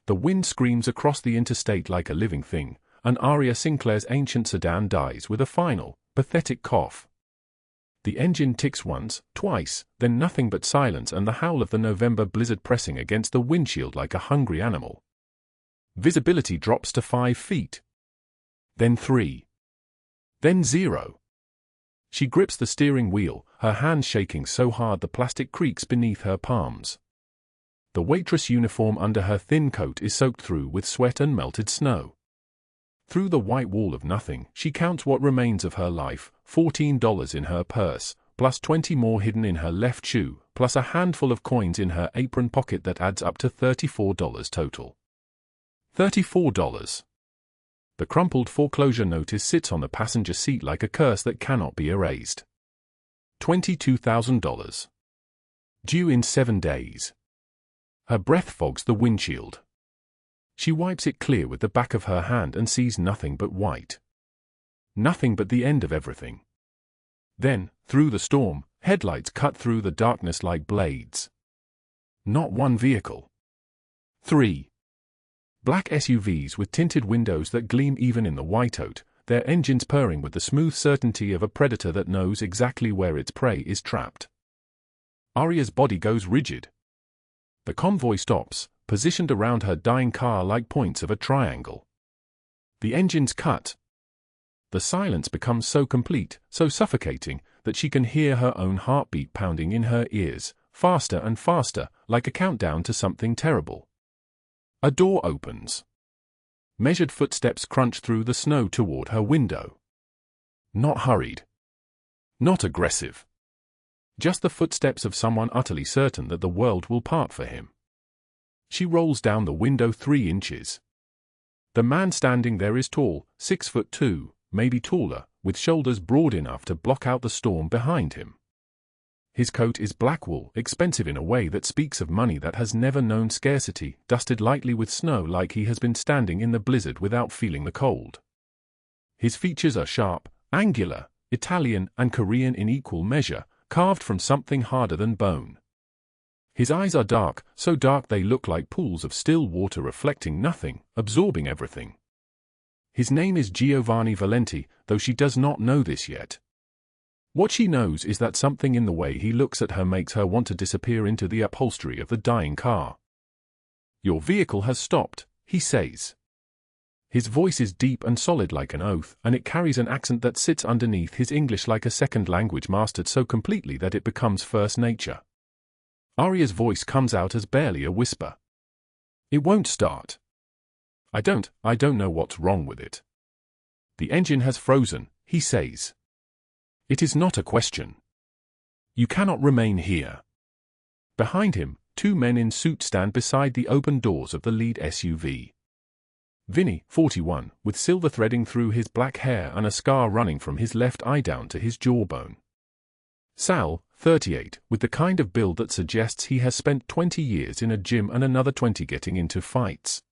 The wind screams across the interstate like a living thing, and Aria Sinclair's ancient sedan dies with a final, pathetic cough. The engine ticks once, twice, then nothing but silence and the howl of the November blizzard pressing against the windshield like a hungry animal. Visibility drops to 5 feet. Then 3. Then 0. She grips the steering wheel, her hands shaking so hard the plastic creaks beneath her palms. The waitress uniform under her thin coat is soaked through with sweat and melted snow. Through the white wall of nothing, she counts what remains of her life, $14 in her purse, plus 20 more hidden in her left shoe, plus a handful of coins in her apron pocket that adds up to $34 total. $34. The crumpled foreclosure notice sits on the passenger seat like a curse that cannot be erased. $22,000. Due in 7 days. Her breath fogs the windshield. She wipes it clear with the back of her hand and sees nothing but white. Nothing but the end of everything. Then, through the storm, headlights cut through the darkness like blades. Not one vehicle. 3. Black SUVs with tinted windows that gleam even in the whiteout, their engines purring with the smooth certainty of a predator that knows exactly where its prey is trapped. Aria's body goes rigid. The convoy stops, positioned around her dying car like points of a triangle. The engines cut. The silence becomes so complete, so suffocating, that she can hear her own heartbeat pounding in her ears, faster and faster, like a countdown to something terrible. A door opens. Measured footsteps crunch through the snow toward her window. Not hurried. Not aggressive. Just the footsteps of someone utterly certain that the world will part for him. She rolls down the window 3 inches. The man standing there is tall, 6'2", maybe taller, with shoulders broad enough to block out the storm behind him. His coat is black wool, expensive in a way that speaks of money that has never known scarcity, dusted lightly with snow like he has been standing in the blizzard without feeling the cold. His features are sharp, angular, Italian and Korean in equal measure, carved from something harder than bone. His eyes are dark, so dark they look like pools of still water reflecting nothing, absorbing everything. His name is Giovanni Valenti, though she does not know this yet. What she knows is that something in the way he looks at her makes her want to disappear into the upholstery of the dying car. "Your vehicle has stopped," he says. His voice is deep and solid like an oath, and it carries an accent that sits underneath his English like a second language mastered so completely that it becomes first nature. Aria's voice comes out as barely a whisper. "It won't start. I don't know what's wrong with it." "The engine has frozen," he says. "It is not a question. You cannot remain here." Behind him, 2 men in suits stand beside the open doors of the lead SUV. Vinny, 41, with silver threading through his black hair and a scar running from his left eye down to his jawbone. Sal, 38, with the kind of build that suggests he has spent 20 years in a gym and another 20 getting into fights.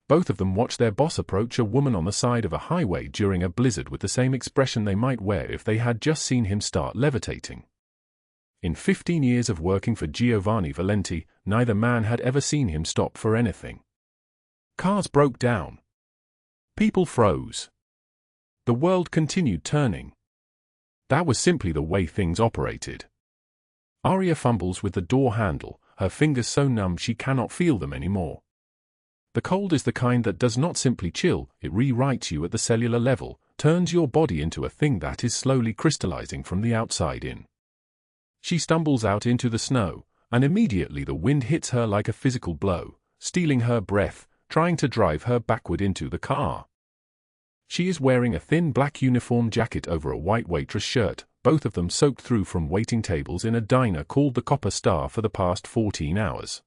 Both of them watch their boss approach a woman on the side of a highway during a blizzard with the same expression they might wear if they had just seen him start levitating. In 15 years of working for Giovanni Valenti, neither man had ever seen him stop for anything. Cars broke down. People froze. The world continued turning. That was simply the way things operated. Aria fumbles with the door handle, her fingers so numb she cannot feel them anymore. The cold is the kind that does not simply chill, it rewrites you at the cellular level, turns your body into a thing that is slowly crystallizing from the outside in. She stumbles out into the snow, and immediately the wind hits her like a physical blow, stealing her breath, trying to drive her backward into the car. She is wearing a thin black uniform jacket over a white waitress shirt, both of them soaked through from waiting tables in a diner called the Copper Star for the past 14 hours.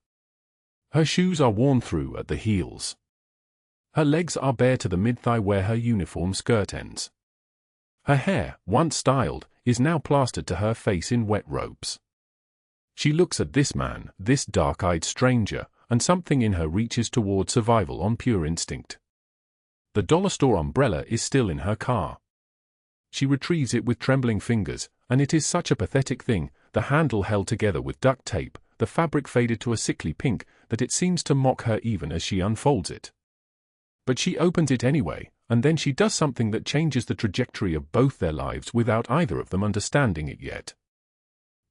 Her shoes are worn through at the heels. Her legs are bare to the mid-thigh where her uniform skirt ends. Her hair, once styled, is now plastered to her face in wet ropes. She looks at this man, this dark-eyed stranger, and something in her reaches toward survival on pure instinct. The dollar store umbrella is still in her car. She retrieves it with trembling fingers, and it is such a pathetic thing, the handle held together with duct tape, the fabric faded to a sickly pink that it seems to mock her even as she unfolds it. But she opens it anyway, and then she does something that changes the trajectory of both their lives without either of them understanding it yet.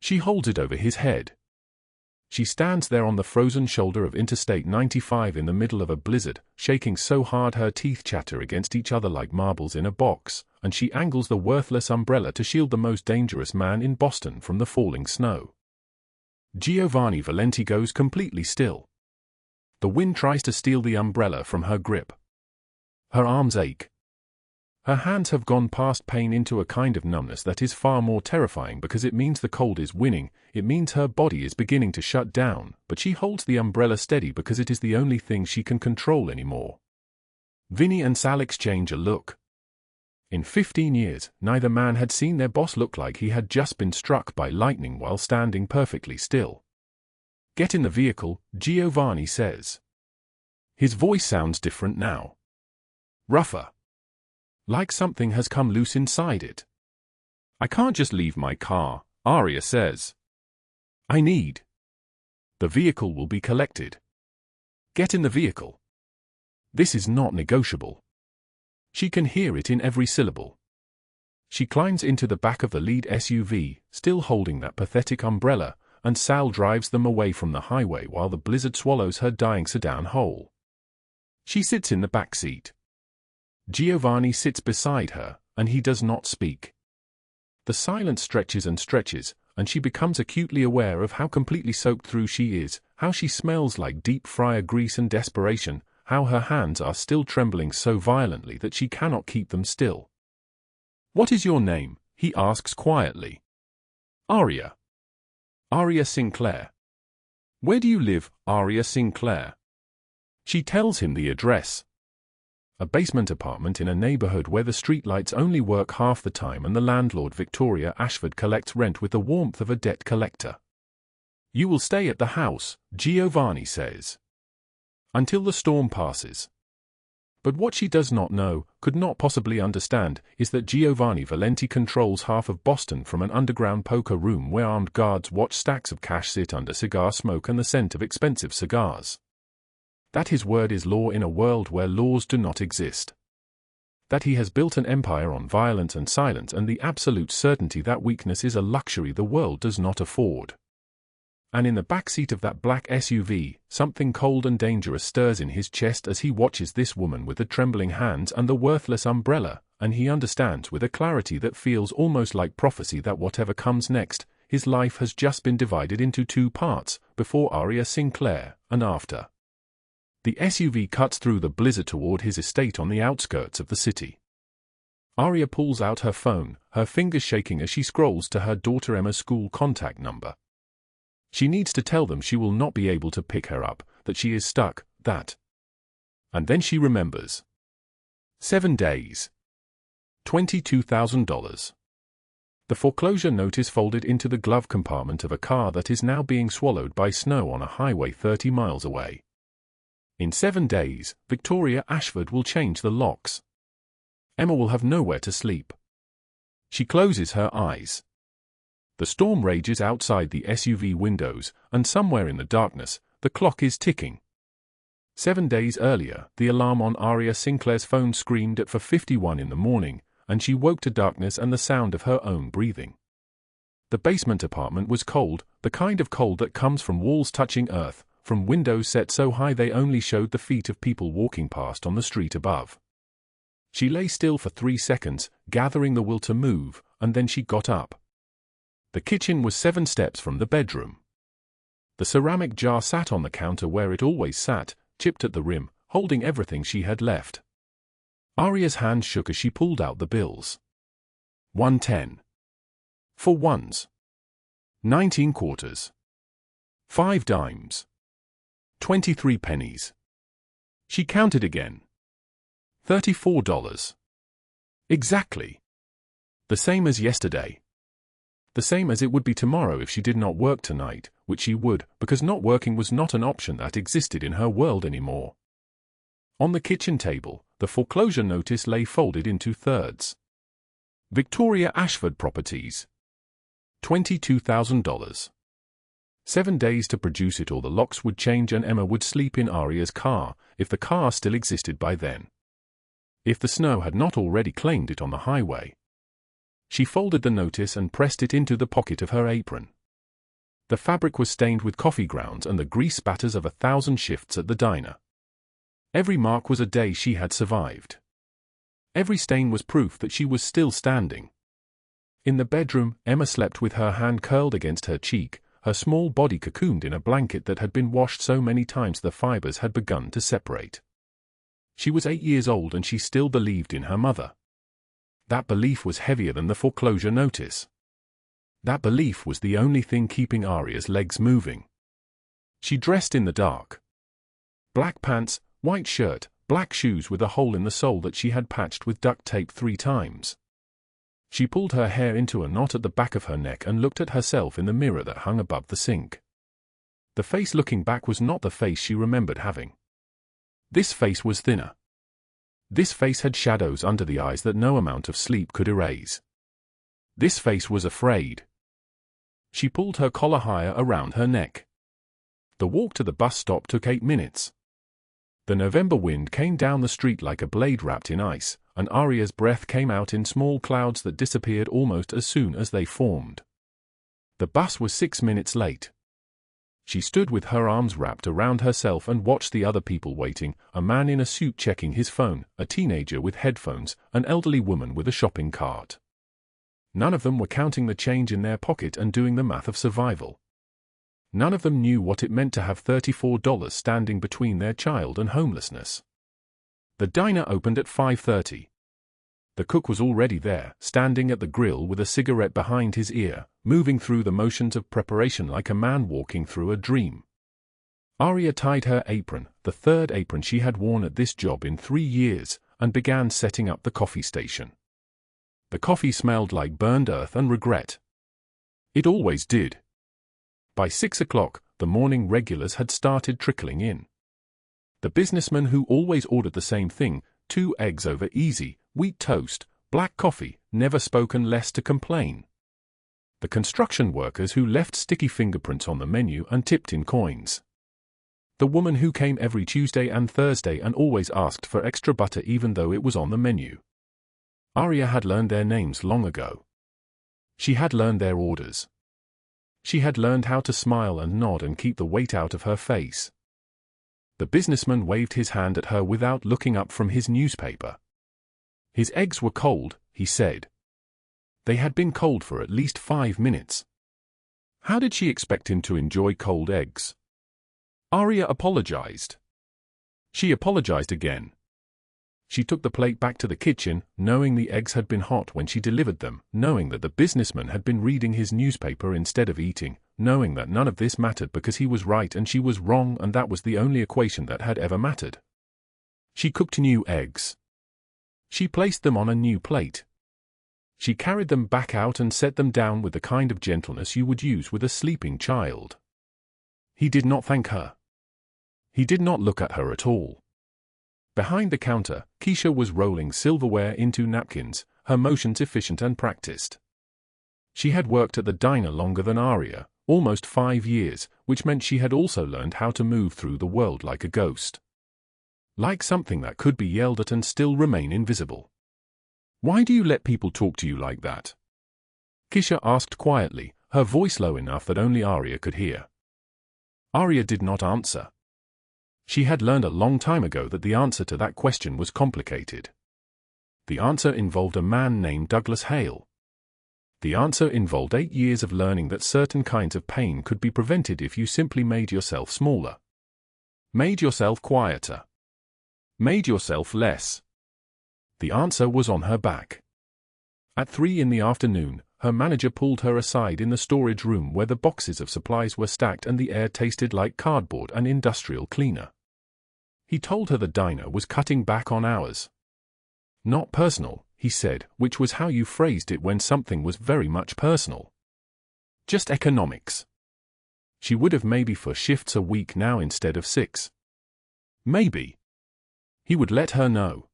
She holds it over his head. She stands there on the frozen shoulder of Interstate 95 in the middle of a blizzard, shaking so hard her teeth chatter against each other like marbles in a box, and she angles the worthless umbrella to shield the most dangerous man in Boston from the falling snow. Giovanni Valenti goes completely still. The wind tries to steal the umbrella from her grip. Her arms ache. Her hands have gone past pain into a kind of numbness that is far more terrifying because it means the cold is winning, it means her body is beginning to shut down, but she holds the umbrella steady because it is the only thing she can control anymore. Vinny and Sal exchange a look. In 15 years, neither man had seen their boss look like he had just been struck by lightning while standing perfectly still. "Get in the vehicle," Giovanni says. His voice sounds different now. Rougher. Like something has come loose inside it. "I can't just leave my car," Aria says. "I need. The vehicle will be collected. Get in the vehicle." This is not negotiable. She can hear it in every syllable. She climbs into the back of the lead SUV, still holding that pathetic umbrella, and Sal drives them away from the highway while the blizzard swallows her dying sedan whole. She sits in the back seat. Giovanni sits beside her, and he does not speak. The silence stretches and stretches, and she becomes acutely aware of how completely soaked through she is, how she smells like deep fryer grease and desperation, how her hands are still trembling so violently that she cannot keep them still. "What is your name?" he asks quietly. "Aria." "Aria Sinclair." "Where do you live, Aria Sinclair?" She tells him the address. A basement apartment in a neighborhood where the streetlights only work half the time and the landlord Victoria Ashford collects rent with the warmth of a debt collector. "You will stay at the house," Giovanni says, "until the storm passes." But what she does not know, could not possibly understand, is that Giovanni Valenti controls half of Boston from an underground poker room where armed guards watch stacks of cash sit under cigar smoke and the scent of expensive cigars. That his word is law in a world where laws do not exist. That he has built an empire on violence and silence and the absolute certainty that weakness is a luxury the world does not afford. And in the back seat of that black SUV, something cold and dangerous stirs in his chest as he watches this woman with the trembling hands and the worthless umbrella, and he understands with a clarity that feels almost like prophecy that whatever comes next, his life has just been divided into two parts, before Aria Sinclair, and after. The SUV cuts through the blizzard toward his estate on the outskirts of the city. Aria pulls out her phone, her fingers shaking as she scrolls to her daughter Emma's school contact number. She needs to tell them she will not be able to pick her up, that she is stuck, that. And then she remembers. 7 days. $22,000. The foreclosure notice folded into the glove compartment of a car that is now being swallowed by snow on a highway 30 miles away. In 7 days, Victoria Ashford will change the locks. Emma will have nowhere to sleep. She closes her eyes. The storm rages outside the SUV windows, and somewhere in the darkness, the clock is ticking. 7 days earlier, the alarm on Aria Sinclair's phone screamed at 4:51 in the morning, and she woke to darkness and the sound of her own breathing. The basement apartment was cold, the kind of cold that comes from walls touching earth, from windows set so high they only showed the feet of people walking past on the street above. She lay still for 3 seconds, gathering the will to move, and then she got up. The kitchen was 7 steps from the bedroom. The ceramic jar sat on the counter where it always sat, chipped at the rim, holding everything she had left. Aria's hand shook as she pulled out the bills. 110. 4 ones. 19 quarters. 5 dimes. 23 pennies. She counted again. $34. Exactly. The same as yesterday. The same as it would be tomorrow if she did not work tonight, which she would, because not working was not an option that existed in her world anymore. On the kitchen table, the foreclosure notice lay folded into thirds. Victoria Ashford Properties. $22,000. 7 days to produce it, or the locks would change and Emma would sleep in Aria's car, if the car still existed by then. If the snow had not already claimed it on the highway. She folded the notice and pressed it into the pocket of her apron. The fabric was stained with coffee grounds and the grease spatters of 1,000 shifts at the diner. Every mark was a day she had survived. Every stain was proof that she was still standing. In the bedroom, Emma slept with her hand curled against her cheek, her small body cocooned in a blanket that had been washed so many times the fibers had begun to separate. She was 8 years old and she still believed in her mother. That belief was heavier than the foreclosure notice. That belief was the only thing keeping Aria's legs moving. She dressed in the dark. Black pants, white shirt, black shoes with a hole in the sole that she had patched with duct tape 3 times. She pulled her hair into a knot at the back of her neck and looked at herself in the mirror that hung above the sink. The face looking back was not the face she remembered having. This face was thinner. This face had shadows under the eyes that no amount of sleep could erase. This face was afraid. She pulled her collar higher around her neck. The walk to the bus stop took 8 minutes. The November wind came down the street like a blade wrapped in ice, and Aria's breath came out in small clouds that disappeared almost as soon as they formed. The bus was 6 minutes late. She stood with her arms wrapped around herself and watched the other people waiting, a man in a suit checking his phone, a teenager with headphones, an elderly woman with a shopping cart. None of them were counting the change in their pocket and doing the math of survival. None of them knew what it meant to have $34 standing between their child and homelessness. The diner opened at 5:30. The cook was already there, standing at the grill with a cigarette behind his ear, moving through the motions of preparation like a man walking through a dream. Aria tied her apron, the 3rd apron she had worn at this job in 3 years, and began setting up the coffee station. The coffee smelled like burned earth and regret. It always did. By 6 o'clock, the morning regulars had started trickling in. The businessman who always ordered the same thing, 2 eggs over easy, wheat toast, black coffee, never spoken less to complain. The construction workers who left sticky fingerprints on the menu and tipped in coins. The woman who came every Tuesday and Thursday and always asked for extra butter even though it was on the menu. Aria had learned their names long ago. She had learned their orders. She had learned how to smile and nod and keep the weight out of her face. The businessman waved his hand at her without looking up from his newspaper. His eggs were cold, he said. They had been cold for at least 5 minutes. How did she expect him to enjoy cold eggs? Aria apologized. She apologized again. She took the plate back to the kitchen, knowing the eggs had been hot when she delivered them, knowing that the businessman had been reading his newspaper instead of eating, knowing that none of this mattered because he was right and she was wrong and that was the only equation that had ever mattered. She cooked new eggs. She placed them on a new plate. She carried them back out and set them down with the kind of gentleness you would use with a sleeping child. He did not thank her. He did not look at her at all. Behind the counter, Keisha was rolling silverware into napkins, her motions efficient and practiced. She had worked at the diner longer than Aria, almost 5 years, which meant she had also learned how to move through the world like a ghost. Like something that could be yelled at and still remain invisible. "Why do you let people talk to you like that?" Keisha asked quietly, her voice low enough that only Aria could hear. Aria did not answer. She had learned a long time ago that the answer to that question was complicated. The answer involved a man named Douglas Hale. The answer involved 8 years of learning that certain kinds of pain could be prevented if you simply made yourself smaller. Made yourself quieter. Made yourself less. The answer was on her back. At 3 in the afternoon, her manager pulled her aside in the storage room where the boxes of supplies were stacked and the air tasted like cardboard and industrial cleaner. He told her the diner was cutting back on hours. "Not personal," he said, which was how you phrased it when something was very much personal. "Just economics." She would have maybe 4 shifts a week now instead of 6. Maybe. He would let her know.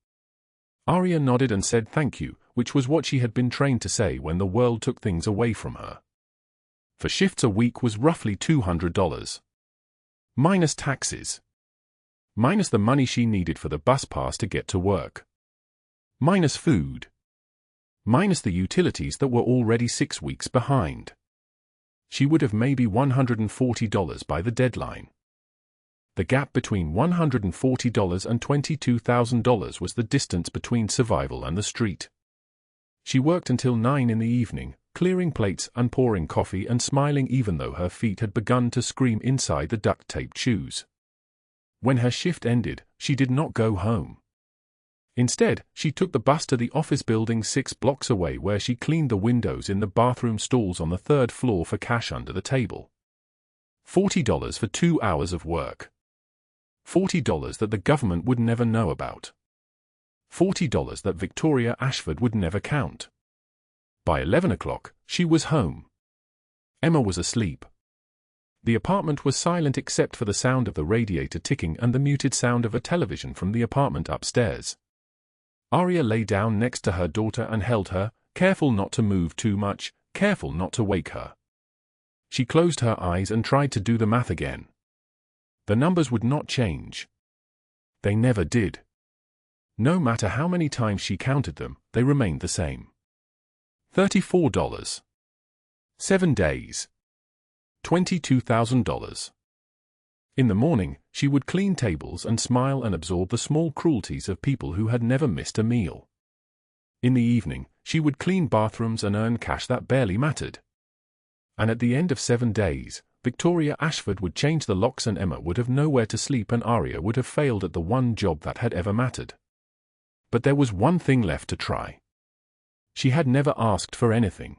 Aria nodded and said thank you, which was what she had been trained to say when the world took things away from her. for shifts a week was roughly $200. Minus taxes. Minus the money she needed for the bus pass to get to work. Minus food. Minus the utilities that were already 6 weeks behind. She would have maybe $140 by the deadline. The gap between $140 and $22,000 was the distance between survival and the street. She worked until 9 in the evening, clearing plates and pouring coffee and smiling even though her feet had begun to scream inside the duct-taped shoes. When her shift ended, she did not go home. Instead, she took the bus to the office building 6 blocks away where she cleaned the windows in the bathroom stalls on the 3rd floor for cash under the table. $40 for 2 hours of work. $40 that the government would never know about. $40 that Victoria Ashford would never count. By 11 o'clock, she was home. Emma was asleep. The apartment was silent except for the sound of the radiator ticking and the muted sound of a television from the apartment upstairs. Aria lay down next to her daughter and held her, careful not to move too much, careful not to wake her. She closed her eyes and tried to do the math again. The numbers would not change. They never did. No matter how many times she counted them, they remained the same. $34. 7 days. $22,000. In the morning, she would clean tables and smile and absorb the small cruelties of people who had never missed a meal. In the evening, she would clean bathrooms and earn cash that barely mattered. And at the end of 7 days, Victoria Ashford would change the locks and Emma would have nowhere to sleep and Aria would have failed at the one job that had ever mattered. But there was one thing left to try. She had never asked for anything.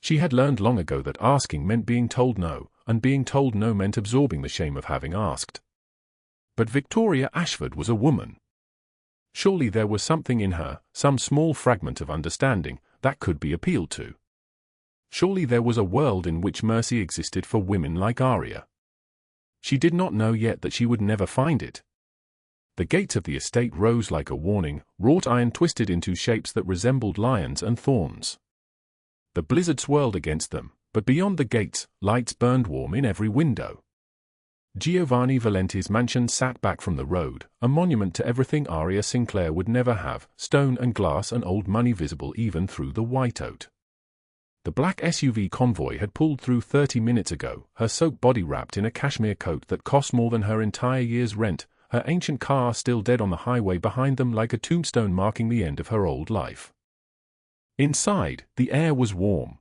She had learned long ago that asking meant being told no, and being told no meant absorbing the shame of having asked. But Victoria Ashford was a woman. Surely there was something in her, some small fragment of understanding, that could be appealed to. Surely there was a world in which mercy existed for women like Aria. She did not know yet that she would never find it. The gates of the estate rose like a warning, wrought iron twisted into shapes that resembled lions and thorns. The blizzard swirled against them, but beyond the gates, lights burned warm in every window. Giovanni Valenti's mansion sat back from the road, a monument to everything Aria Sinclair would never have, stone and glass and old money visible even through the whiteout. The black SUV convoy had pulled through 30 minutes ago, her soaked body wrapped in a cashmere coat that cost more than her entire year's rent, her ancient car still dead on the highway behind them like a tombstone marking the end of her old life. Inside, the air was warm.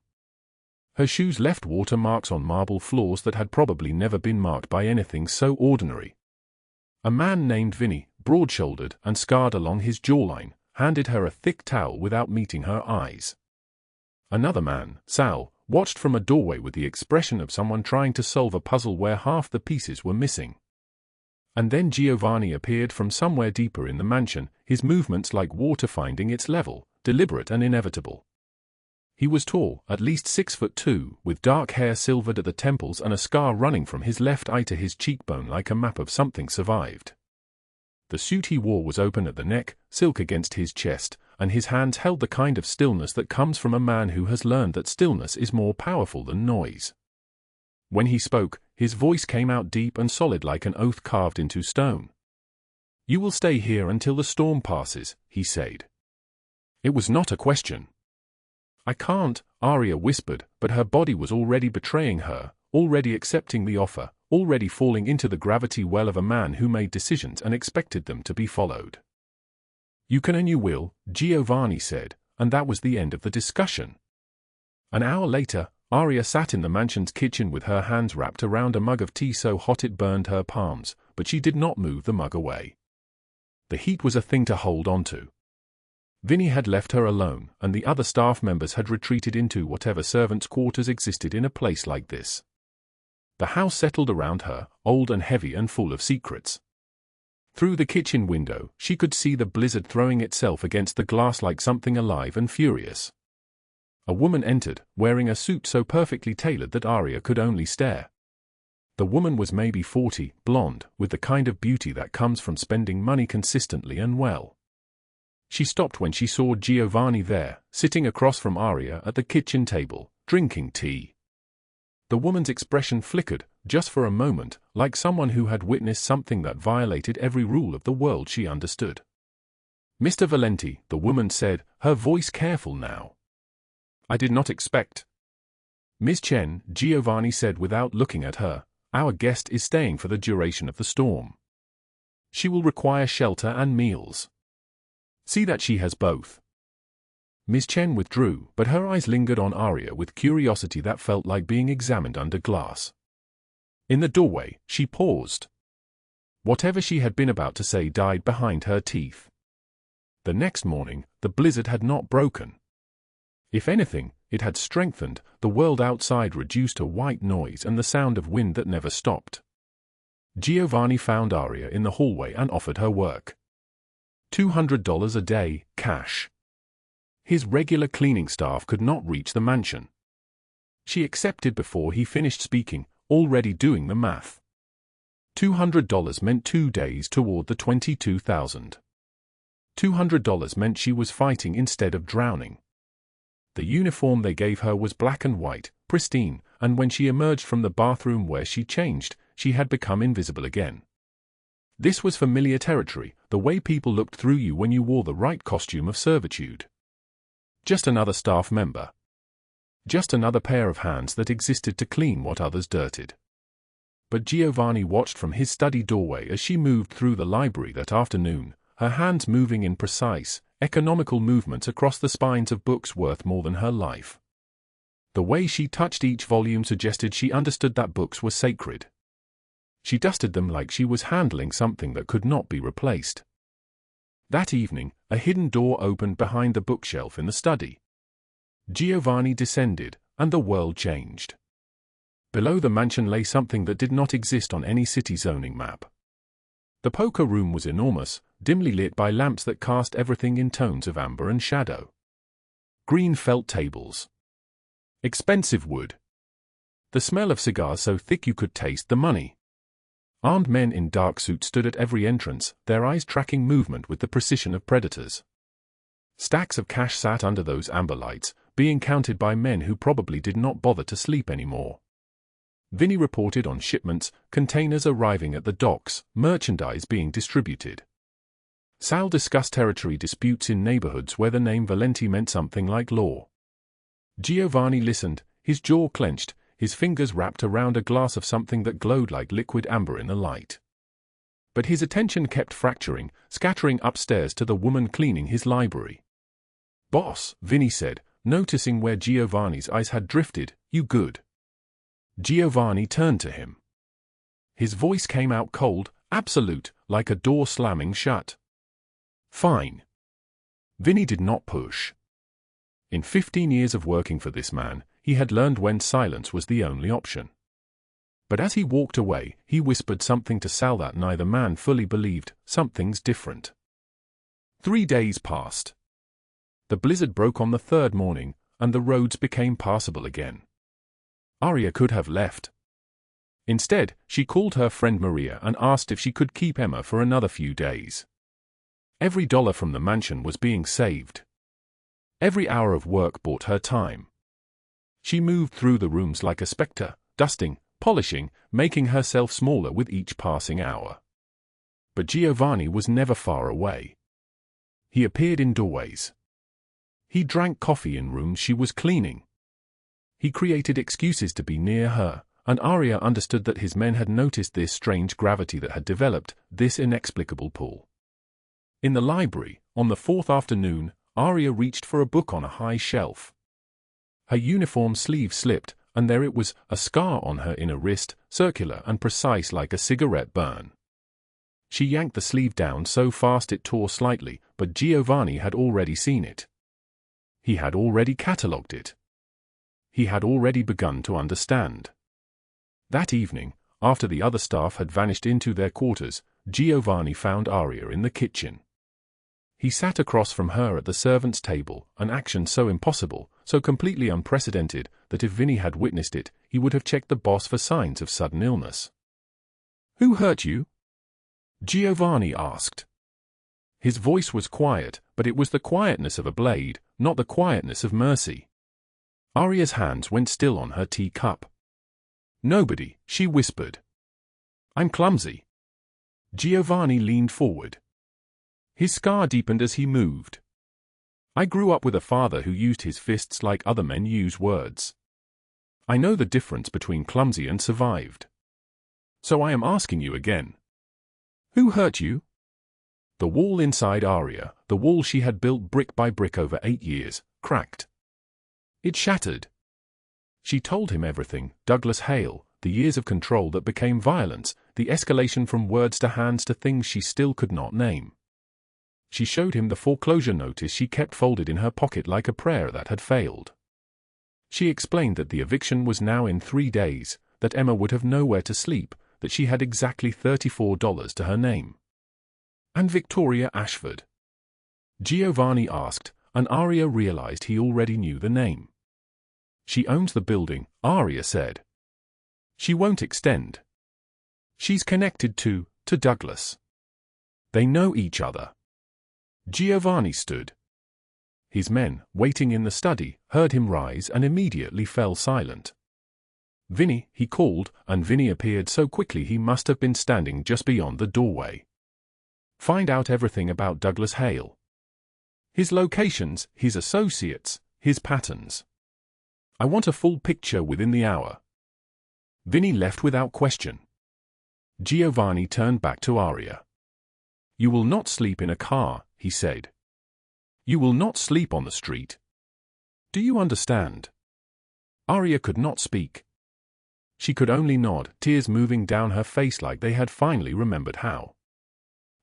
Her shoes left watermarks on marble floors that had probably never been marked by anything so ordinary. A man named Vinny, broad-shouldered and scarred along his jawline, handed her a thick towel without meeting her eyes. Another man, Sal, watched from a doorway with the expression of someone trying to solve a puzzle where half the pieces were missing. And then Giovanni appeared from somewhere deeper in the mansion, his movements like water finding its level, deliberate and inevitable. He was tall, at least 6'2", with dark hair silvered at the temples and a scar running from his left eye to his cheekbone like a map of something survived. The suit he wore was open at the neck, silk against his chest, and his hands held the kind of stillness that comes from a man who has learned that stillness is more powerful than noise. When he spoke, his voice came out deep and solid like an oath carved into stone. "You will stay here until the storm passes," he said. It was not a question. "I can't," Aria whispered, but her body was already betraying her, already accepting the offer, already falling into the gravity well of a man who made decisions and expected them to be followed. "You can and you will," Giovanni said, and that was the end of the discussion. An hour later, Aria sat in the mansion's kitchen with her hands wrapped around a mug of tea so hot it burned her palms, but she did not move the mug away. The heat was a thing to hold on to. Vinny had left her alone, and the other staff members had retreated into whatever servants' quarters existed in a place like this. The house settled around her, old and heavy and full of secrets. Through the kitchen window, she could see the blizzard throwing itself against the glass like something alive and furious. A woman entered, wearing a suit so perfectly tailored that Aria could only stare. The woman was maybe 40, blonde, with the kind of beauty that comes from spending money consistently and well. She stopped when she saw Giovanni there, sitting across from Aria at the kitchen table, drinking tea. The woman's expression flickered, just for a moment, like someone who had witnessed something that violated every rule of the world she understood. "Mr. Valenti," the woman said, her voice careful now. "I did not expect." "Ms. Chen," Giovanni said without looking at her, "our guest is staying for the duration of the storm. She will require shelter and meals. See that she has both." Ms. Chen withdrew, but her eyes lingered on Aria with curiosity that felt like being examined under glass. In the doorway, she paused. Whatever she had been about to say died behind her teeth. The next morning, the blizzard had not broken. If anything, it had strengthened, the world outside reduced to white noise and the sound of wind that never stopped. Giovanni found Aria in the hallway and offered her work. $200 a day, cash. His regular cleaning staff could not reach the mansion. She accepted before he finished speaking, already doing the math. $200 meant 2 days toward the $22,000. $200 meant she was fighting instead of drowning. The uniform they gave her was black and white, pristine, and when she emerged from the bathroom where she changed, she had become invisible again. This was familiar territory, the way people looked through you when you wore the right costume of servitude. Just another staff member. Just another pair of hands that existed to clean what others dirtied. But Giovanni watched from his study doorway as she moved through the library that afternoon, her hands moving in precise, economical movements across the spines of books worth more than her life. The way she touched each volume suggested she understood that books were sacred. She dusted them like she was handling something that could not be replaced. That evening, a hidden door opened behind the bookshelf in the study. Giovanni descended, and the world changed. Below the mansion lay something that did not exist on any city zoning map. The poker room was enormous, dimly lit by lamps that cast everything in tones of amber and shadow. Green felt tables. Expensive wood. The smell of cigars so thick you could taste the money. Armed men in dark suits stood at every entrance, their eyes tracking movement with the precision of predators. Stacks of cash sat under those amber lights, being counted by men who probably did not bother to sleep anymore. Vinny reported on shipments, containers arriving at the docks, merchandise being distributed. Sal discussed territory disputes in neighborhoods where the name Valenti meant something like law. Giovanni listened, his jaw clenched, his fingers wrapped around a glass of something that glowed like liquid amber in the light. But his attention kept fracturing, scattering upstairs to the woman cleaning his library. "Boss," Vinny said, noticing where Giovanni's eyes had drifted, "You good?" Giovanni turned to him. His voice came out cold, absolute, like a door slamming shut. "Fine." Vinny did not push. In 15 years of working for this man, he had learned when silence was the only option. But as he walked away, he whispered something to Sal that neither man fully believed. Something's different. 3 days passed. The blizzard broke on the third morning, and the roads became passable again. Aria could have left. Instead, she called her friend Maria and asked if she could keep Emma for another few days. Every dollar from the mansion was being saved. Every hour of work bought her time. She moved through the rooms like a spectre, dusting, polishing, making herself smaller with each passing hour. But Giovanni was never far away. He appeared in doorways. He drank coffee in rooms she was cleaning. He created excuses to be near her, and Aria understood that his men had noticed this strange gravity that had developed, this inexplicable pull. In the library, on the fourth afternoon, Aria reached for a book on a high shelf. Her uniform sleeve slipped, and there it was, a scar on her inner wrist, circular and precise like a cigarette burn. She yanked the sleeve down so fast it tore slightly, but Giovanni had already seen it. He had already catalogued it. He had already begun to understand. That evening, after the other staff had vanished into their quarters, Giovanni found Aria in the kitchen. He sat across from her at the servants' table, an action so impossible, so completely unprecedented, that if Vinny had witnessed it, he would have checked the boss for signs of sudden illness. "Who hurt you?" Giovanni asked. His voice was quiet, but it was the quietness of a blade, not the quietness of mercy. Aria's hands went still on her teacup. Nobody, she whispered. I'm clumsy. Giovanni leaned forward. His scar deepened as he moved. I grew up with a father who used his fists like other men use words. I know the difference between clumsy and survived. So I am asking you again. Who hurt you? The wall inside Aria, the wall she had built brick by brick over 8 years, cracked. It shattered. She told him everything, Douglas Hale, the years of control that became violence, the escalation from words to hands to things she still could not name. She showed him the foreclosure notice she kept folded in her pocket like a prayer that had failed. She explained that the eviction was now in 3 days, that Emma would have nowhere to sleep, that she had exactly $34 to her name. And Victoria Ashford? Giovanni asked, and Aria realized he already knew the name. She owns the building, Aria said. She won't extend. She's connected to Douglas. They know each other. Giovanni stood. His men, waiting in the study, heard him rise and immediately fell silent. Vinny, he called, and Vinny appeared so quickly he must have been standing just beyond the doorway. Find out everything about Douglas Hale. His locations, his associates, his patterns. I want a full picture within the hour. Vinny left without question. Giovanni turned back to Aria. You will not sleep in a car, he said. You will not sleep on the street. Do you understand? Aria could not speak. She could only nod, tears moving down her face like they had finally remembered how.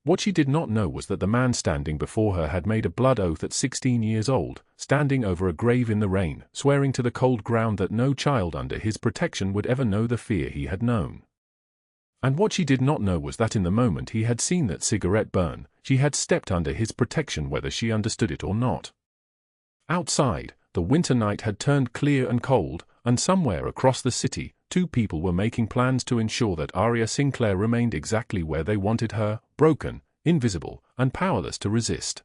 What she did not know was that the man standing before her had made a blood oath at 16 years old, standing over a grave in the rain, swearing to the cold ground that no child under his protection would ever know the fear he had known. And what she did not know was that in the moment he had seen that cigarette burn, she had stepped under his protection whether she understood it or not. Outside, the winter night had turned clear and cold, and somewhere across the city, 2 people were making plans to ensure that Aria Sinclair remained exactly where they wanted her, broken, invisible, and powerless to resist.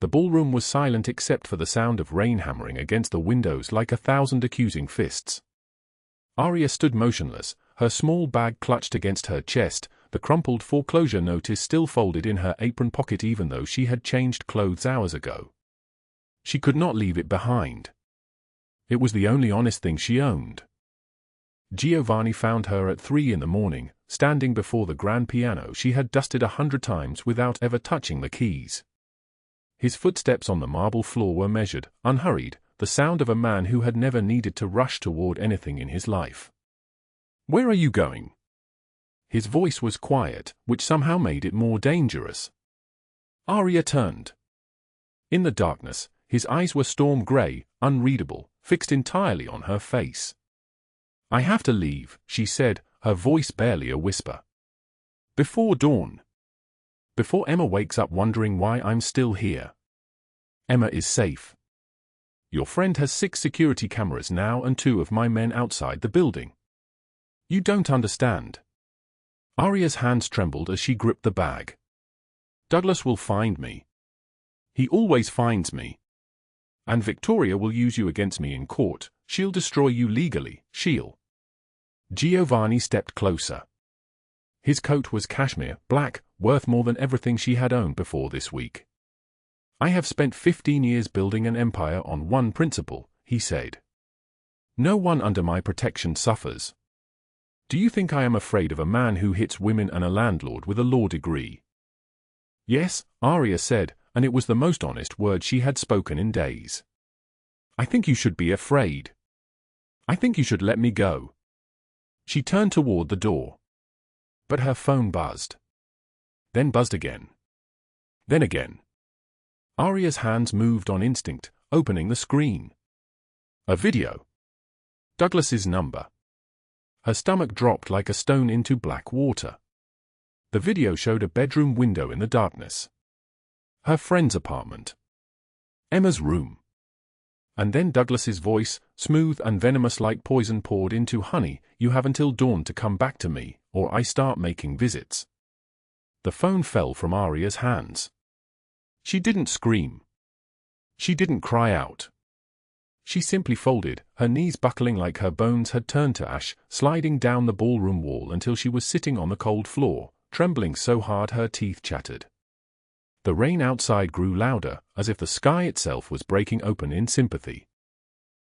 The ballroom was silent except for the sound of rain hammering against the windows like 1,000 accusing fists. Aria stood motionless, her small bag clutched against her chest, the crumpled foreclosure notice still folded in her apron pocket even though she had changed clothes hours ago. She could not leave it behind. It was the only honest thing she owned. Giovanni found her at 3 in the morning, standing before the grand piano she had dusted 100 times without ever touching the keys. His footsteps on the marble floor were measured, unhurried, the sound of a man who had never needed to rush toward anything in his life. Where are you going? His voice was quiet, which somehow made it more dangerous. Aria turned. In the darkness, his eyes were storm gray, unreadable, fixed entirely on her face. I have to leave, she said, her voice barely a whisper. Before dawn. Before Emma wakes up wondering why I'm still here. Emma is safe. Your friend has 6 security cameras now and 2 of my men outside the building. You don't understand. Aria's hands trembled as she gripped the bag. Douglas will find me. He always finds me. And Victoria will use you against me in court. She'll destroy you legally, she'll. Giovanni stepped closer. His coat was cashmere, black, worth more than everything she had owned before this week. I have spent 15 years building an empire on one principle, he said. No one under my protection suffers. Do you think I am afraid of a man who hits women and a landlord with a law degree? Yes, Aria said, and it was the most honest word she had spoken in days. I think you should be afraid. I think you should let me go. She turned toward the door. But her phone buzzed. Then buzzed again. Then again. Aria's hands moved on instinct, opening the screen. A video. Douglas's number. Her stomach dropped like a stone into black water. The video showed a bedroom window in the darkness. Her friend's apartment. Emma's room. And then Douglas's voice, smooth and venomous like poison poured into honey, you have until dawn to come back to me, or I start making visits. The phone fell from Aria's hands. She didn't scream. She didn't cry out. She simply folded, her knees buckling like her bones had turned to ash, sliding down the ballroom wall until she was sitting on the cold floor, trembling so hard her teeth chattered. The rain outside grew louder, as if the sky itself was breaking open in sympathy.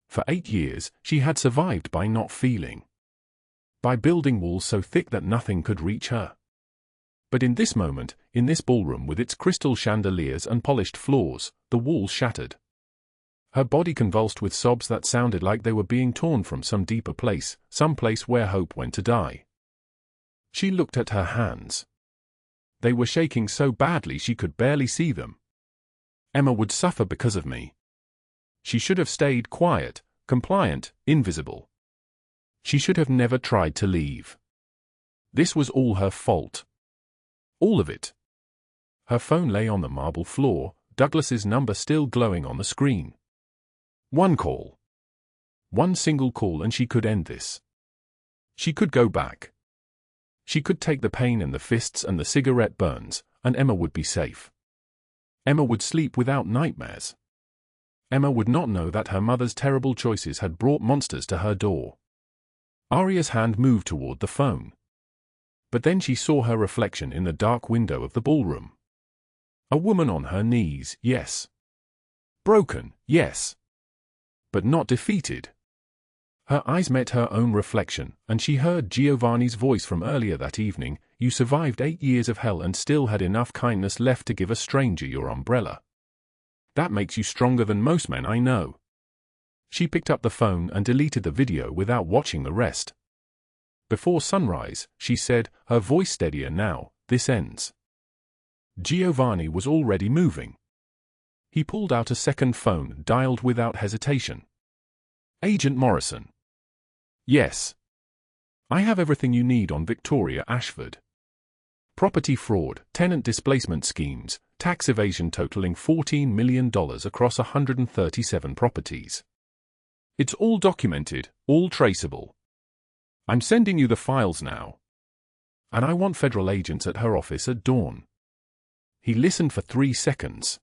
For 8 years, she had survived by not feeling. By building walls so thick that nothing could reach her. But in this moment, in this ballroom with its crystal chandeliers and polished floors, the walls shattered. Her body convulsed with sobs that sounded like they were being torn from some deeper place, some place where hope went to die. She looked at her hands. They were shaking so badly she could barely see them. Emma would suffer because of me. She should have stayed quiet, compliant, invisible. She should have never tried to leave. This was all her fault. All of it. Her phone lay on the marble floor, Douglas's number still glowing on the screen. One call. One single call and she could end this. She could go back. She could take the pain and the fists and the cigarette burns, and Emma would be safe. Emma would sleep without nightmares. Emma would not know that her mother's terrible choices had brought monsters to her door. Aria's hand moved toward the phone. But then she saw her reflection in the dark window of the ballroom. A woman on her knees, yes. Broken, yes. But not defeated. Her eyes met her own reflection, and she heard Giovanni's voice from earlier that evening. You survived 8 years of hell and still had enough kindness left to give a stranger your umbrella. That makes you stronger than most men I know. She picked up the phone and deleted the video without watching the rest. Before sunrise, she said, her voice steadier now, this ends. Giovanni was already moving. He pulled out a second phone, dialed without hesitation. Agent Morrison. Yes. I have everything you need on Victoria Ashford. Property fraud, tenant displacement schemes, tax evasion totaling $14 million across 137 properties. It's all documented, all traceable. I'm sending you the files now. And I want federal agents at her office at dawn. He listened for 3 seconds.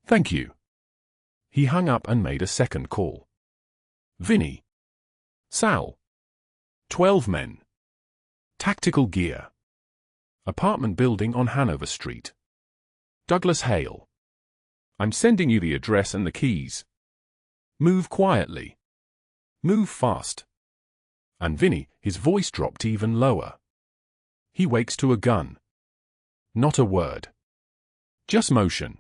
Thank you. He hung up and made a second call. Vinny. Sal. 12 men. Tactical gear. Apartment building on Hanover Street. Douglas Hale. I'm sending you the address and the keys. Move quietly. Move fast. And Vinny, his voice dropped even lower. He wakes to a gun. Not a word. Just motion.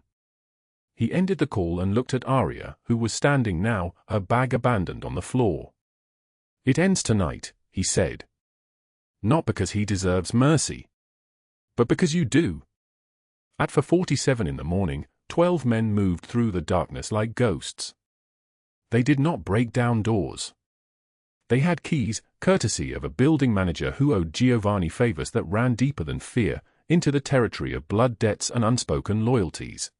He ended the call and looked at Aria, who was standing now, her bag abandoned on the floor. It ends tonight, he said. Not because he deserves mercy. But because you do. At 4:47 in the morning, 12 men moved through the darkness like ghosts. They did not break down doors. They had keys, courtesy of a building manager who owed Giovanni favors that ran deeper than fear, into the territory of blood debts and unspoken loyalties.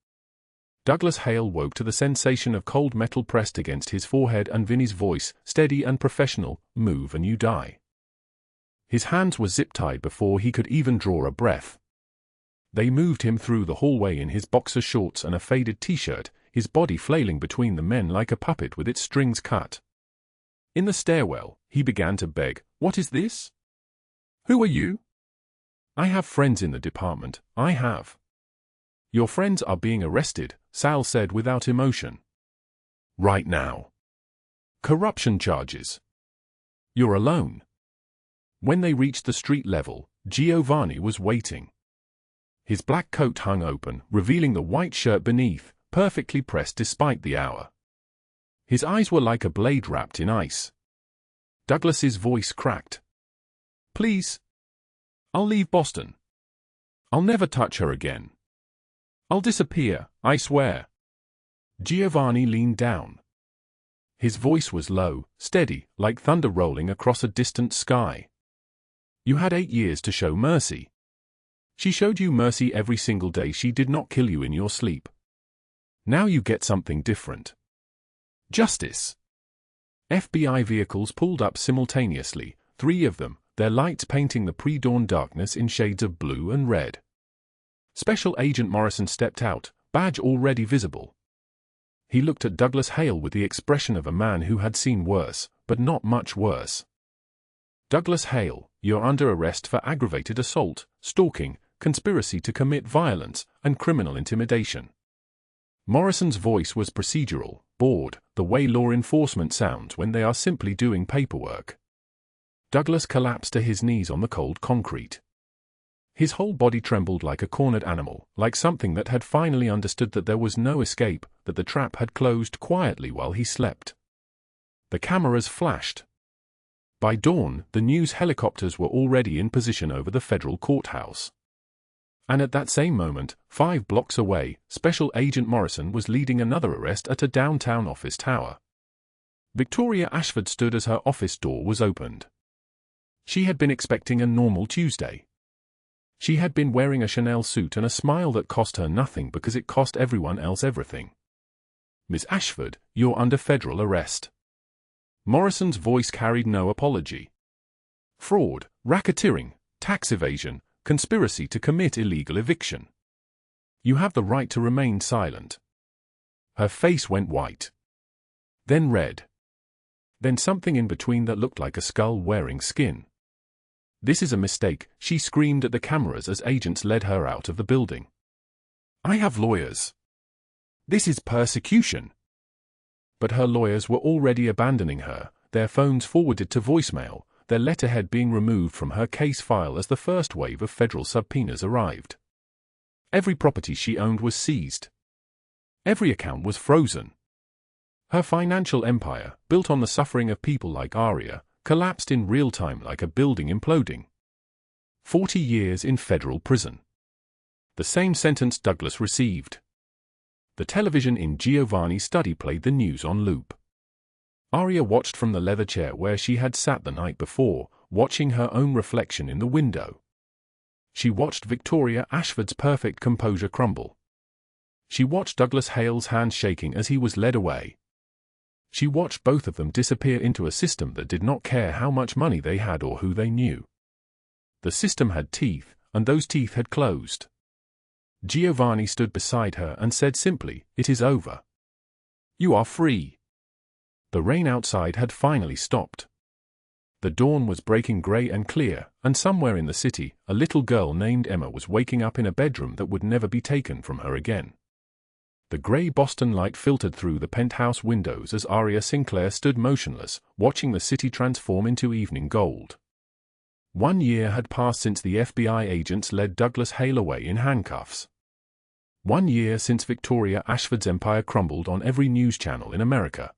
Douglas Hale woke to the sensation of cold metal pressed against his forehead and Vinny's voice, steady and professional, move and you die. His hands were zip-tied before he could even draw a breath. They moved him through the hallway in his boxer shorts and a faded t-shirt, his body flailing between the men like a puppet with its strings cut. In the stairwell, he began to beg, "What is this? Who are you?" "I have friends in the department, I have." "Your friends are being arrested," Sal said without emotion. "Right now. Corruption charges. You're alone." When they reached the street level, Giovanni was waiting. His black coat hung open, revealing the white shirt beneath, perfectly pressed despite the hour. His eyes were like a blade wrapped in ice. Douglas's voice cracked. "Please. I'll leave Boston. I'll never touch her again. I'll disappear, I swear." Giovanni leaned down. His voice was low, steady, like thunder rolling across a distant sky. "You had 8 years to show mercy. She showed you mercy every single day she did not kill you in your sleep. Now you get something different. Justice." FBI vehicles pulled up simultaneously, 3 of them, their lights painting the pre-dawn darkness in shades of blue and red. Special Agent Morrison stepped out, badge already visible. He looked at Douglas Hale with the expression of a man who had seen worse, but not much worse. "Douglas Hale, you're under arrest for aggravated assault, stalking, conspiracy to commit violence, and criminal intimidation." Morrison's voice was procedural, bored, the way law enforcement sounds when they are simply doing paperwork. Douglas collapsed to his knees on the cold concrete. His whole body trembled like a cornered animal, like something that had finally understood that there was no escape, that the trap had closed quietly while he slept. The cameras flashed. By dawn, the news helicopters were already in position over the federal courthouse. And at that same moment, 5 blocks away, Special Agent Morrison was leading another arrest at a downtown office tower. Victoria Ashford stood as her office door was opened. She had been expecting a normal Tuesday. She had been wearing a Chanel suit and a smile that cost her nothing because it cost everyone else everything. "Miss Ashford, you're under federal arrest." Morrison's voice carried no apology. "Fraud, racketeering, tax evasion, conspiracy to commit illegal eviction. You have the right to remain silent." Her face went white. Then red. Then something in between that looked like a skull wearing skin. "This is a mistake," she screamed at the cameras as agents led her out of the building. "I have lawyers. This is persecution." But her lawyers were already abandoning her, their phones forwarded to voicemail, their letterhead being removed from her case file as the first wave of federal subpoenas arrived. Every property she owned was seized. Every account was frozen. Her financial empire, built on the suffering of people like Aria, collapsed in real time like a building imploding. 40 years in federal prison. The same sentence Douglas received. The television in Giovanni's study played the news on loop. Aria watched from the leather chair where she had sat the night before, watching her own reflection in the window. She watched Victoria Ashford's perfect composure crumble. She watched Douglas Hale's hand shaking as he was led away. She watched both of them disappear into a system that did not care how much money they had or who they knew. The system had teeth, and those teeth had closed. Giovanni stood beside her and said simply, "It is over. You are free." The rain outside had finally stopped. The dawn was breaking gray and clear, and somewhere in the city, a little girl named Emma was waking up in a bedroom that would never be taken from her again. The gray Boston light filtered through the penthouse windows as Aria Sinclair stood motionless, watching the city transform into evening gold. 1 year had passed since the FBI agents led Douglas Hale away in handcuffs. 1 year since Victoria Ashford's empire crumbled on every news channel in America.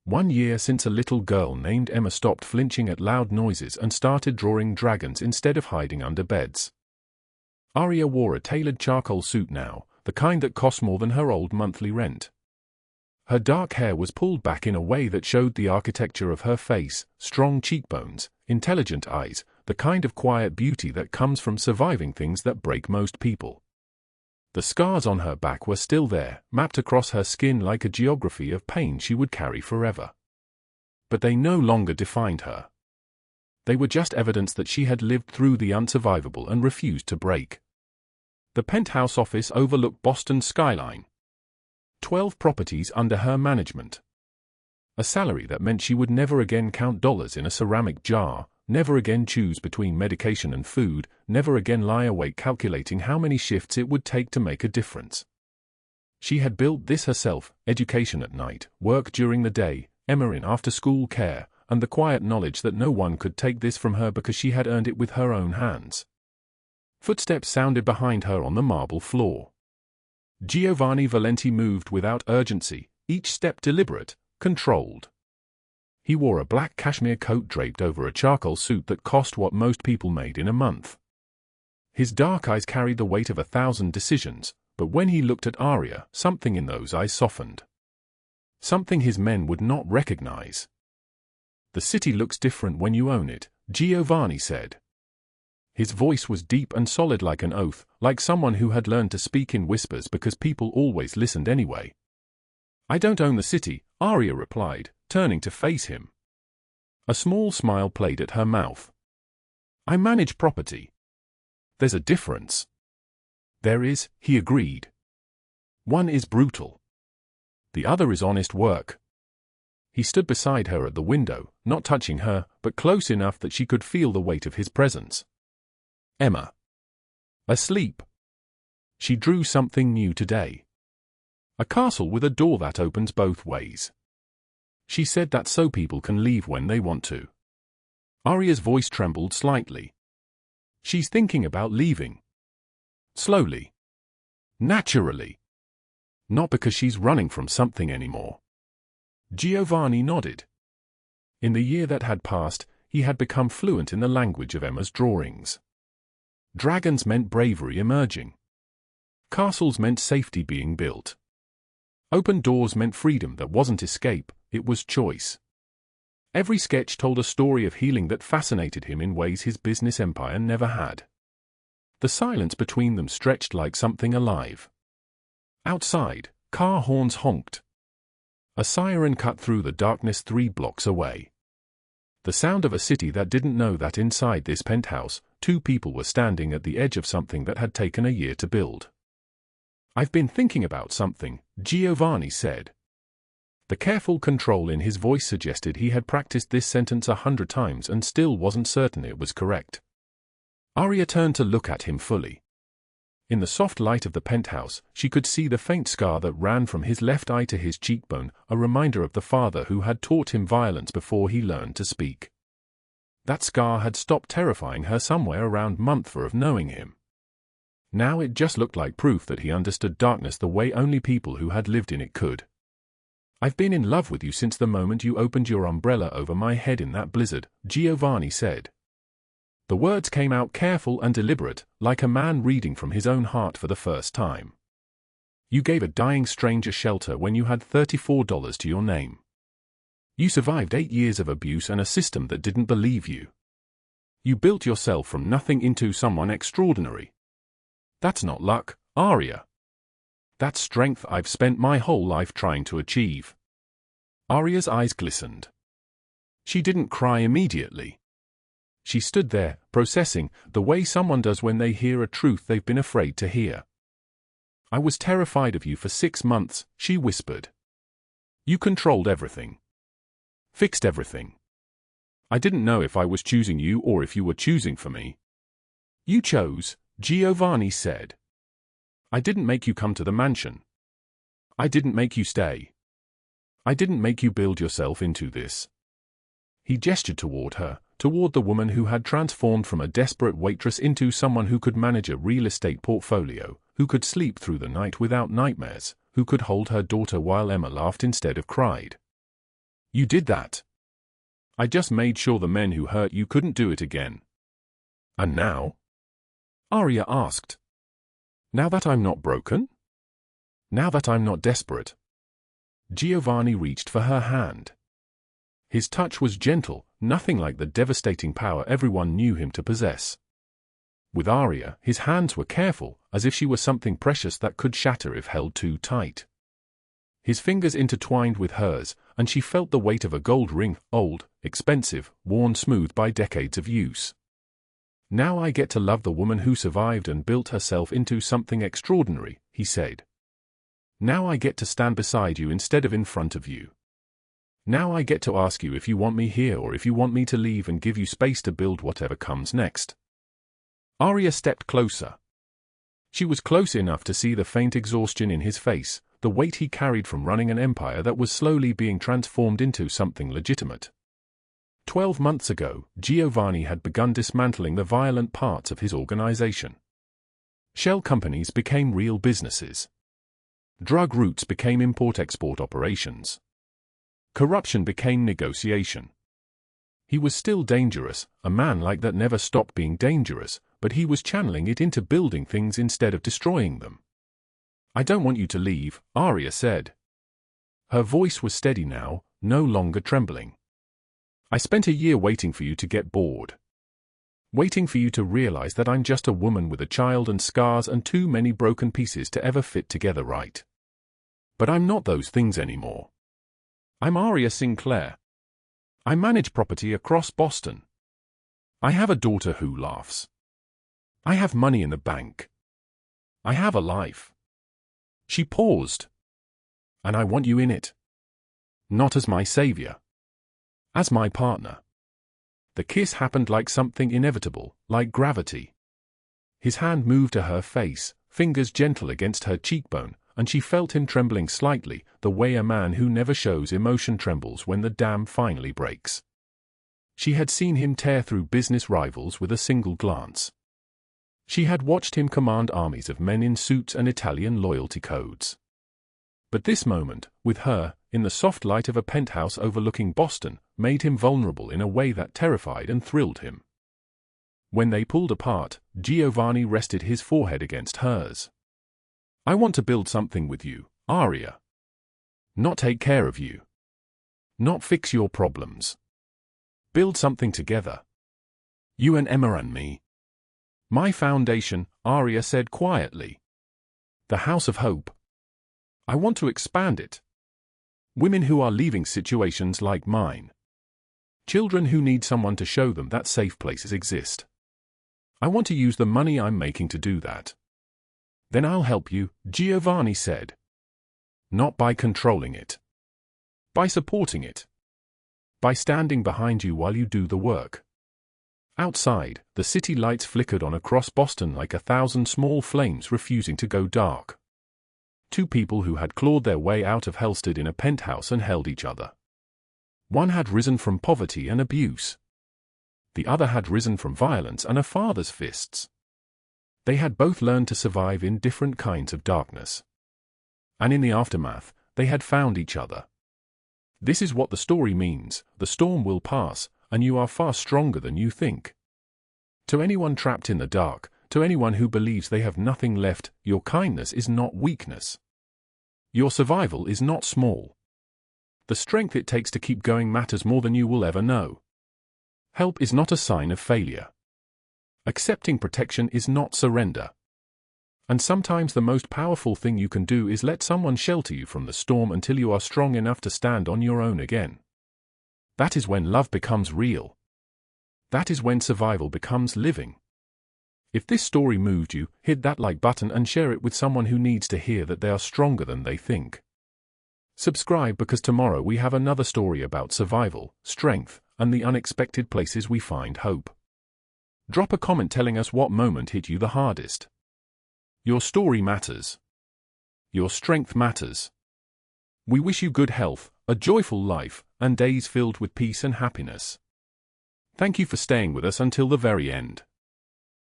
1 year since a little girl named Emma stopped flinching at loud noises and started drawing dragons instead of hiding under beds. Aria wore a tailored charcoal suit now, the kind that cost more than her old monthly rent. Her dark hair was pulled back in a way that showed the architecture of her face, strong cheekbones, intelligent eyes, the kind of quiet beauty that comes from surviving things that break most people. The scars on her back were still there, mapped across her skin like a geography of pain she would carry forever. But they no longer defined her. They were just evidence that she had lived through the unsurvivable and refused to break. The penthouse office overlooked Boston's skyline. 12 properties under her management. A salary that meant she would never again count dollars in a ceramic jar, never again choose between medication and food, never again lie awake calculating how many shifts it would take to make a difference. She had built this herself: education at night, work during the day, Emma in after-school care, and the quiet knowledge that no one could take this from her because she had earned it with her own hands. Footsteps sounded behind her on the marble floor. Giovanni Valenti moved without urgency, each step deliberate, controlled. He wore a black cashmere coat draped over a charcoal suit that cost what most people made in a month. His dark eyes carried the weight of 1,000 decisions, but when he looked at Aria, something in those eyes softened. Something his men would not recognize. "The city looks different when you own it," Giovanni said. His voice was deep and solid like an oath, like someone who had learned to speak in whispers because people always listened anyway. "I don't own the city," Aria replied, turning to face him. A small smile played at her mouth. "I manage property." "There's a difference." "There is," he agreed. "One is brutal. The other is honest work. He stood beside her at the window, not touching her, but close enough that she could feel the weight of his presence. Emma. Asleep. She drew something new today. A castle with a door that opens both ways. She said that so people can leave when they want to. Aria's voice trembled slightly. She's thinking about leaving. Slowly. Naturally. Not because she's running from something anymore. Giovanni nodded. In the year that had passed, he had become fluent in the language of Emma's drawings. Dragons meant bravery emerging. Castles meant safety being built. Open doors meant freedom that wasn't escape, it was choice. Every sketch told a story of healing that fascinated him in ways his business empire never had. The silence between them stretched like something alive. Outside, car horns honked. A siren cut through the darkness 3 blocks away. The sound of a city that didn't know that inside this penthouse, 2 people were standing at the edge of something that had taken a year to build. I've been thinking about something, Giovanni said. The careful control in his voice suggested he had practiced this sentence 100 times and still wasn't certain it was correct. Aria turned to look at him fully. In the soft light of the penthouse, she could see the faint scar that ran from his left eye to his cheekbone, a reminder of the father who had taught him violence before he learned to speak. That scar had stopped terrifying her somewhere around month 4 of knowing him. Now it just looked like proof that he understood darkness the way only people who had lived in it could. I've been in love with you since the moment you opened your umbrella over my head in that blizzard, Giovanni said. The words came out careful and deliberate, like a man reading from his own heart for the first time. You gave a dying stranger shelter when you had $34 to your name. You survived 8 years of abuse and a system that didn't believe you. You built yourself from nothing into someone extraordinary. That's not luck, Aria. That's strength I've spent my whole life trying to achieve. Aria's eyes glistened. She didn't cry immediately. She stood there, processing, the way someone does when they hear a truth they've been afraid to hear. I was terrified of you for 6 months, she whispered. You controlled everything. Fixed everything. I didn't know if I was choosing you or if you were choosing for me. You chose, Giovanni said. I didn't make you come to the mansion. I didn't make you stay. I didn't make you build yourself into this. He gestured toward her, toward the woman who had transformed from a desperate waitress into someone who could manage a real estate portfolio, who could sleep through the night without nightmares, who could hold her daughter while Emma laughed instead of cried. You did that. I just made sure the men who hurt you couldn't do it again. And now? Aria asked. Now that I'm not broken? Now that I'm not desperate? Giovanni reached for her hand. His touch was gentle, nothing like the devastating power everyone knew him to possess. With Aria, his hands were careful, as if she were something precious that could shatter if held too tight. His fingers intertwined with hers, and she felt the weight of a gold ring, old, expensive, worn smooth by decades of use. Now I get to love the woman who survived and built herself into something extraordinary, he said. Now I get to stand beside you instead of in front of you. Now I get to ask you if you want me here or if you want me to leave and give you space to build whatever comes next. Aria stepped closer. She was close enough to see the faint exhaustion in his face, the weight he carried from running an empire that was slowly being transformed into something legitimate. 12 months ago, Giovanni had begun dismantling the violent parts of his organization. Shell companies became real businesses. Drug routes became import-export operations. Corruption became negotiation. He was still dangerous, a man like that never stopped being dangerous, but he was channeling it into building things instead of destroying them. I don't want you to leave, Aria said. Her voice was steady now, no longer trembling. I spent a year waiting for you to get bored. Waiting for you to realize that I'm just a woman with a child and scars and too many broken pieces to ever fit together right. But I'm not those things anymore. I'm Aria Sinclair. I manage property across Boston. I have a daughter who laughs. I have money in the bank. I have a life. She paused. and I want you in it. Not as my savior. As my partner. The kiss happened like something inevitable, like gravity. His hand moved to her face, fingers gentle against her cheekbone, and she felt him trembling slightly, the way a man who never shows emotion trembles when the dam finally breaks. She had seen him tear through business rivals with a single glance. She had watched him command armies of men in suits and Italian loyalty codes. But this moment, with her, in the soft light of a penthouse overlooking Boston, made him vulnerable in a way that terrified and thrilled him. When they pulled apart, Giovanni rested his forehead against hers. I want to build something with you, Aria. Not take care of you. Not fix your problems. Build something together. You and Emma and me. My foundation, Aria said quietly. The House of Hope. I want to expand it. Women who are leaving situations like mine. Children who need someone to show them that safe places exist. I want to use the money I'm making to do that. Then I'll help you, Giovanni said. Not by controlling it. By supporting it. By standing behind you while you do the work. Outside, the city lights flickered on across Boston like 1,000 small flames refusing to go dark. Two people who had clawed their way out of hell stood in a penthouse and held each other. One had risen from poverty and abuse. The other had risen from violence and a father's fists. They had both learned to survive in different kinds of darkness. And in the aftermath, they had found each other. This is what the story means: the storm will pass, and you are far stronger than you think. To anyone trapped in the dark, to anyone who believes they have nothing left, your kindness is not weakness. Your survival is not small. The strength it takes to keep going matters more than you will ever know. Help is not a sign of failure. Accepting protection is not surrender. And sometimes the most powerful thing you can do is let someone shelter you from the storm until you are strong enough to stand on your own again. That is when love becomes real. That is when survival becomes living. If this story moved you, hit that like button and share it with someone who needs to hear that they are stronger than they think. Subscribe, because tomorrow we have another story about survival, strength, and the unexpected places we find hope. Drop a comment telling us what moment hit you the hardest. Your story matters. Your strength matters. We wish you good health, a joyful life, and days filled with peace and happiness. Thank you for staying with us until the very end.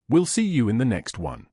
We'll see you in the next one.